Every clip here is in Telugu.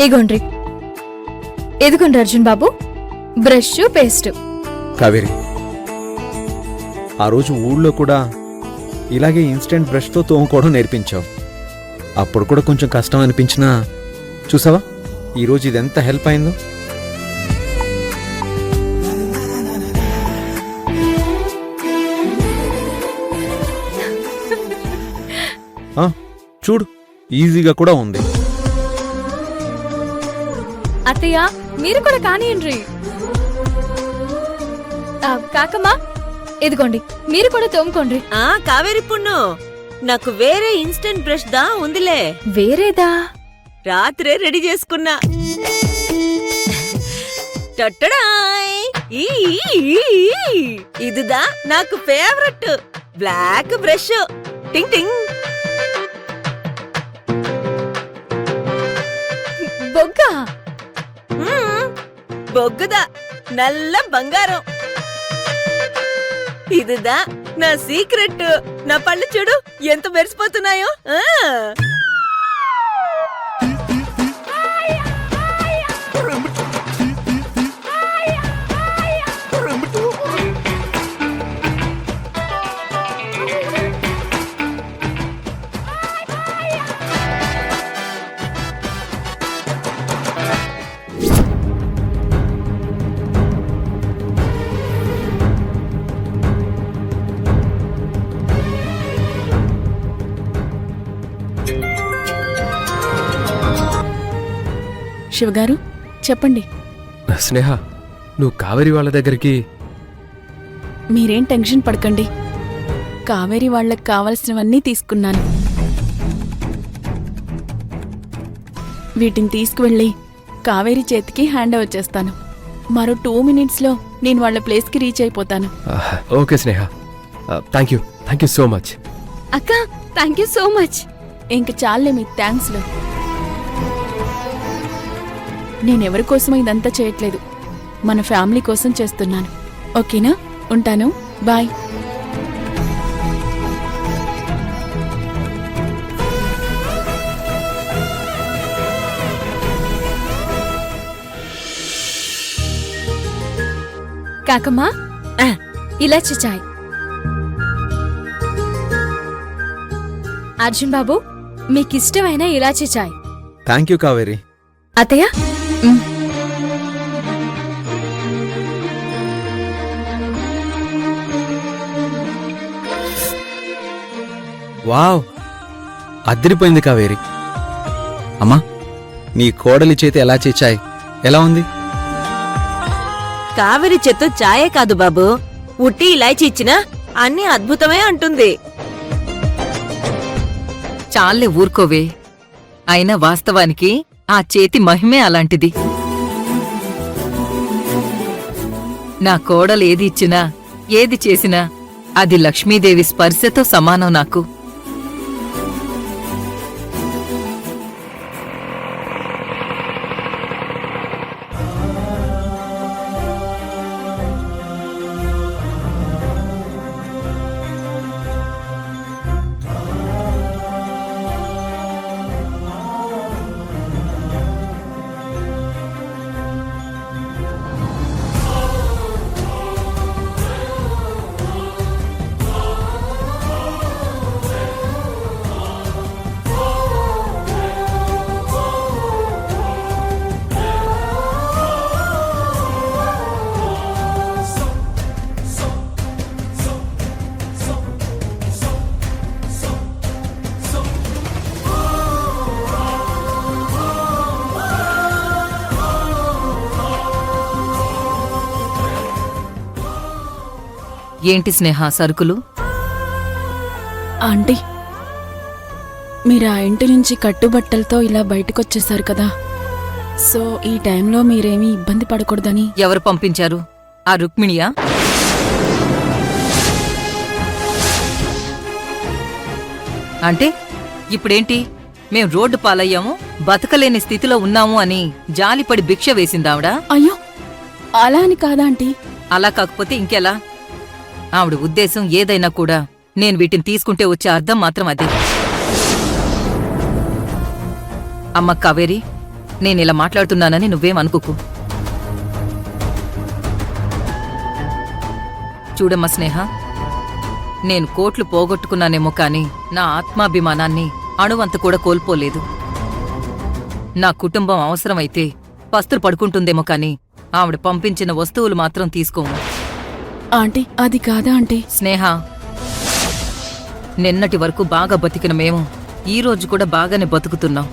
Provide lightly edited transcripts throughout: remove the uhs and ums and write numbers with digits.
ఏగోండ్రి ఎదుగుండ్రి అర్జున్ బాబు, బ్రష్ పేస్ట్. కావేరి, ఆ రోజు ఊళ్ళో కూడా ఇలాగే ఇన్స్టెంట్ బ్రష్తో తోముకోవడం నేర్పించావు. అప్పుడు కూడా కొంచెం కష్టం అనిపించినా చూసావా ఈరోజు ఇదెంత హెల్ప్ అయిందో. చూడు, ఈజీగా కూడా ఉంది. అత్తయ్య, మీరు కూడా కానియండ్రి. కాకమ్మా, ఎదుగోండి, మీరు కూడా తోముకోండి. కావేరి పున్ను, నాకు వేరే ఇన్స్టెంట్ బ్రష్ దా ఉందిలే. వేరేదా? రాత్రే రెడీ చేసుకున్నా. టట్టడాయ్! ఇదిదా నాకు ఫేవరెట్ బ్లాక్ బ్రష్. టింగ్ టింగ్. బొగ్గ? బొగ్గుదా, నల్ల బంగారం. ఇదిదా నా సీక్రెట్. నా పళ్ళు చూడు ఎంత మెరిసిపోతున్నాయో. శివగారు చెప్పండి. స్నేహ, నువ్వు కావేరి వాళ్ళ దగ్గరికి. మీరేం టెన్షన్ పడకండి, కావేరి వాళ్లకు కావలసినవన్నీ తీసుకున్నాను. వీటిని తీసుకువెళ్ళి కావేరి చేతికి హ్యాండ్ ఓవర్ చేస్తాను. మరో 2 మినిట్స్లో నేను వాళ్ళ ప్లేస్కి రీచ్ అయిపోతాను. Okay Sneha, thank you so much. అక్క, థ్యాంక్ యూ సో మచ్. ఇంక చాలే మీ థ్యాంక్స్లో. నేనెవరి కోసం ఇదంతా చేయట్లేదు, మన ఫ్యామిలీ కోసం చేస్తున్నాను. ఓకేనా? ఉంటాను, బాయ్. కాకమ్మా, ఇలాచి చాయ్. అర్జున్ బాబు, మీకిష్టమైన ఇలాచి చాయ్. Thank you Kaveri. అత్తయ్య, వావ్, అదిరిపోయింది కావేరి. అమ్మా, నీ కోడలి చేతి ఎలా చేచాయి, ఎలా ఉంది? కావేరి చేత్తో చాయే కాదు బాబు, ఉట్టి ఇలాచి ఇచ్చినా అన్ని అద్భుతమే అంటుంది. చాలే ఊరుకోవే. అయినా వాస్తవానికి ఆ చేతి మహిమే అలాంటిది. నా కోడలు ఏది ఇచ్చినా, ఏది చేసినా అది లక్ష్మీదేవి స్పర్శతో సమానం నాకు. ఏంటి స్నేహ సరుకులు? ఆంటీ, మీరు ఆ ఇంటి నుంచి కట్టుబట్టలతో ఇలా బయటకొచ్చేశారు కదా, సో ఈ టైంలో మీరేమీ ఇబ్బంది పడకూడదని. ఎవరు పంపించారు? ఆ రుక్మిణియా? అంటే ఇప్పుడేంటి, మేం రోడ్డు పాలయ్యాము, బతకలేని స్థితిలో ఉన్నాము అని జాలిపడి భిక్ష వేసిందావిడ? అయ్యో, అలా అని కాదాంటీ. అలా కాకపోతే ఇంకెలా? ఆవిడ ఉద్దేశం ఏదైనా కూడా నేను వీటిని తీసుకుంటే వచ్చే అర్థం మాత్రం అదే. అమ్మ కావేరి, నేనిలా మాట్లాడుతున్నానని నువ్వేం అనుకోకు. చూడమ్మా స్నేహ, నేను కోట్లు పోగొట్టుకున్నానేమో కాని నా ఆత్మాభిమానాన్ని అణువంత కూడా కోల్పోలేదు. నా కుటుంబం అవసరమైతే పస్తులు పడుకుంటుందేమో కాని ఆవిడ పంపించిన వస్తువులు మాత్రం తీసుకోము. ఆంటీ అది కాదా ఆంటీ. స్నేహ, నిన్నటి వరకు బాగా బతికిన మేము ఈ రోజు కూడా బాగానే బతుకుతున్నాం.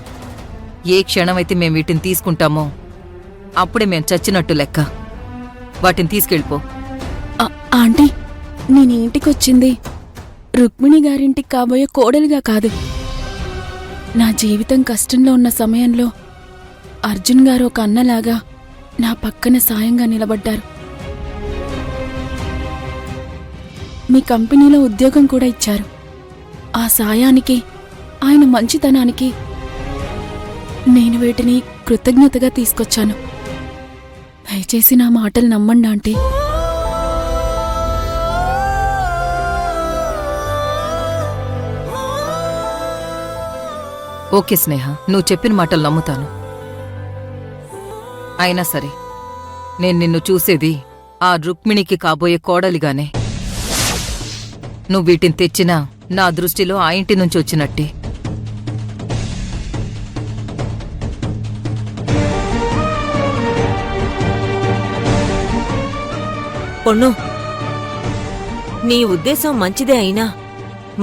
ఏ క్షణమైతే మేం వీటిని తీసుకుంటామో అప్పుడే మేం చచ్చినట్టు లెక్క. వాటిని తీసుకెళ్ళిపో. ఆంటీ నేను ఇంటికొచ్చింది రుక్మిణి గారింటికి కాబోయే కోడలిగా కాదు. నా జీవితం కష్టంలో ఉన్న సమయంలో అర్జున్ గారు ఒక అన్నలాగా నా పక్కన సాయంగా నిలబడ్డారు. మీ కంపెనీలో ఉద్యోగం కూడా ఇచ్చారు. ఆ సాయానికి, ఆయన మంచితనానికి నేను వీటిని కృతజ్ఞతగా తీసుకొచ్చాను. దయచేసి నా మాటలు నమ్మండి ఆంటీ. ఓకే స్నేహ, నువ్వు చెప్పిన మాటలు నమ్ముతాను. అయినా సరే నేను నిన్ను చూసేది ఆ రుక్మిణికి కాబోయే కోడలిగానే. నువ్వు వీటిని తెచ్చినా నా దృష్టిలో ఆ ఇంటి నుంచి వచ్చినట్టే. పొన్ను, నీ ఉద్దేశం మంచిదే అయినా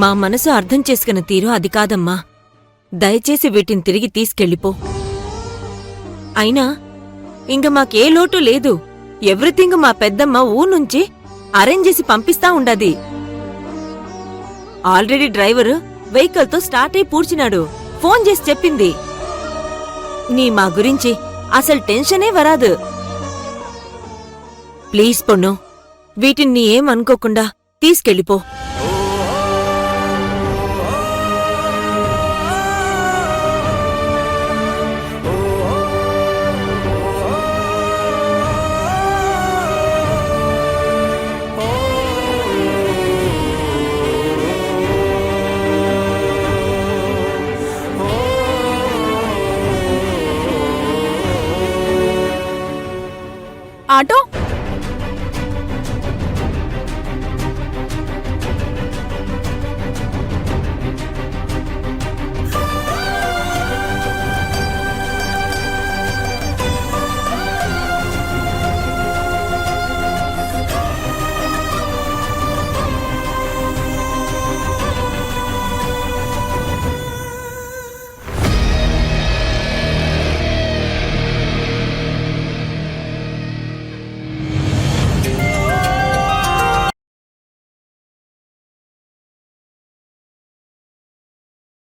మా మనసు అర్థం చేసుకున్న తీరు అది కాదమ్మా. దయచేసి వీటిని తిరిగి తీసుకెళ్ళిపో. అయినా ఇంక మాకే లోటు లేదు. ఎవ్రీథింగ్ మా పెద్దమ్మ ఊరు నుంచి అరేంజ్ చేసి పంపిస్తా ఉండది. ఆల్రెడీ డ్రైవర్ వెహికల్తో స్టార్ట్ అయి పూడ్చినాడు. ఫోన్ చేసి చెప్పింది. నీ మా గురించి అసలు టెన్షనే వరాదు. ప్లీజ్ పొన్ను, వీటిని ఏం అనుకోకుండా తీసుకెళ్ళిపో.